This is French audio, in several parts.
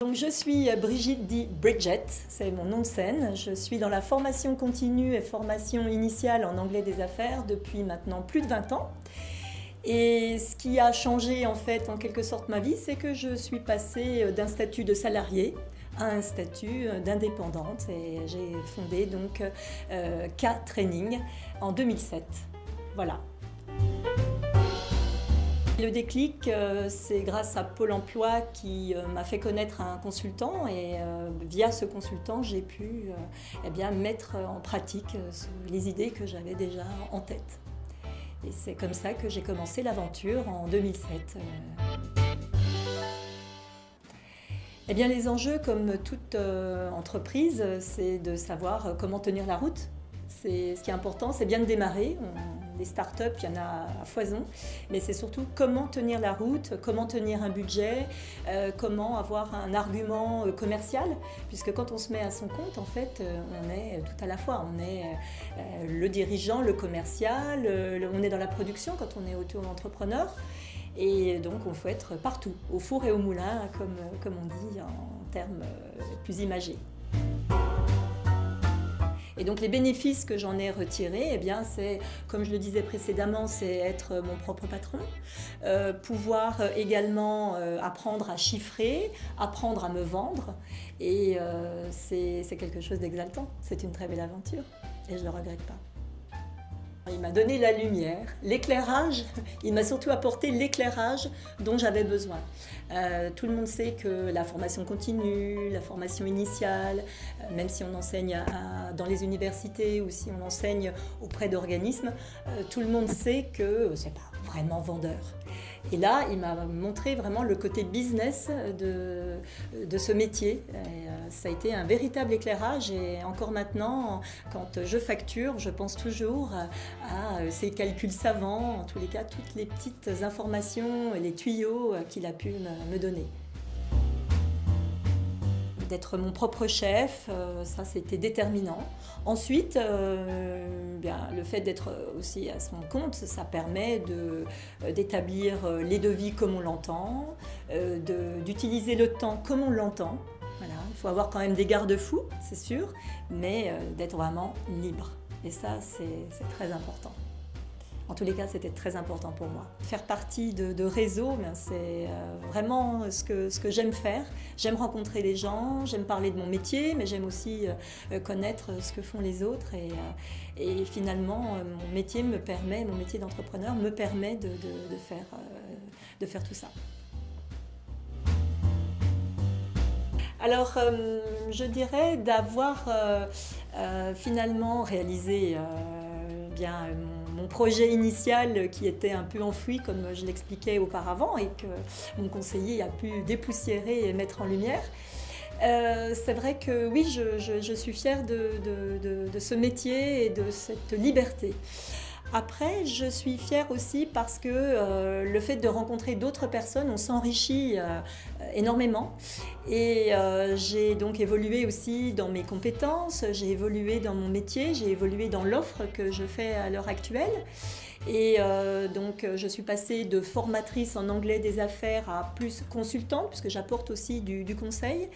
Donc je suis Brigitte dit Bridget, c'est mon nom de scène. Je suis dans la formation continue et formation initiale en anglais des affaires depuis maintenant plus de 20 ans. Et ce qui a changé en fait en quelque sorte ma vie, c'est que je suis passée d'un statut de salarié à un statut d'indépendante et j'ai fondé donc K-Training en 2007. Voilà. Le déclic, c'est grâce à Pôle emploi qui m'a fait connaître un consultant et via ce consultant, j'ai pu mettre en pratique les idées que j'avais déjà en tête. Et c'est comme ça que j'ai commencé l'aventure en 2007. Eh bien, les enjeux, comme toute entreprise, c'est de savoir comment tenir la route. Ce qui est important, c'est bien de démarrer. Des startups, il y en a à foison, mais c'est surtout comment tenir la route, comment tenir un budget, comment avoir un argument commercial, puisque quand on se met à son compte, en fait, on est tout à la fois. On est le dirigeant, le commercial, on est dans la production quand on est auto-entrepreneur. Et donc, il faut être partout, au four et au moulin, comme on dit en termes plus imagés. Et donc les bénéfices que j'en ai retirés, eh bien, c'est, comme je le disais précédemment, c'est être mon propre patron, pouvoir également apprendre à chiffrer, apprendre à me vendre, et c'est quelque chose d'exaltant. C'est une très belle aventure et je ne le regrette pas. Il m'a donné la lumière, l'éclairage, il m'a surtout apporté l'éclairage dont j'avais besoin. Tout le monde sait que la formation continue, la formation initiale, même si on enseigne dans les universités ou si on enseigne auprès d'organismes, tout le monde sait que c'est pas vraiment vendeur. Et là, il m'a montré vraiment le côté business de ce métier. Et ça a été un véritable éclairage et encore maintenant, quand je facture, je pense toujours à ces calculs savants, en tous les cas, toutes les petites informations, les tuyaux qu'il a pu me donner. D'être mon propre chef, ça c'était déterminant. Ensuite, le fait d'être aussi à son compte, ça permet d'établir les devis comme on l'entend, d'utiliser le temps comme on l'entend. Voilà. Il faut avoir quand même des garde-fous, c'est sûr, mais d'être vraiment libre. Et ça, c'est très important. En tous les cas, c'était très important pour moi. Faire partie de réseaux, c'est vraiment ce que j'aime faire. J'aime rencontrer les gens, j'aime parler de mon métier, mais j'aime aussi connaître ce que font les autres. Et finalement, mon métier d'entrepreneur me permet de faire tout ça. Alors, je dirais d'avoir finalement réalisé mon projet initial qui était un peu enfoui, comme je l'expliquais auparavant, et que mon conseiller a pu dépoussiérer et mettre en lumière. C'est vrai que oui, je suis fière de ce métier et de cette liberté. Après, je suis fière aussi parce que le fait de rencontrer d'autres personnes, on s'enrichit énormément. Et j'ai donc évolué aussi dans mes compétences, j'ai évolué dans mon métier, j'ai évolué dans l'offre que je fais à l'heure actuelle. Et donc je suis passée de formatrice en anglais des affaires à plus consultante, puisque j'apporte aussi du conseil.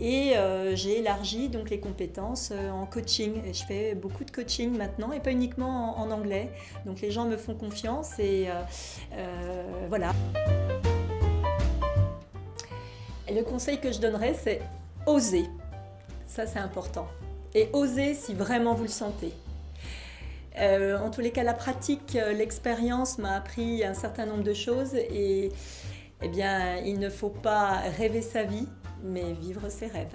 Et j'ai élargi donc les compétences en coaching. Et je fais beaucoup de coaching maintenant, et pas uniquement en anglais. Donc les gens me font confiance et voilà. Et le conseil que je donnerais, c'est oser. Ça, c'est important. Et oser si vraiment vous le sentez. En tous les cas, la pratique, l'expérience m'a appris un certain nombre de choses et il ne faut pas rêver sa vie, mais vivre ses rêves.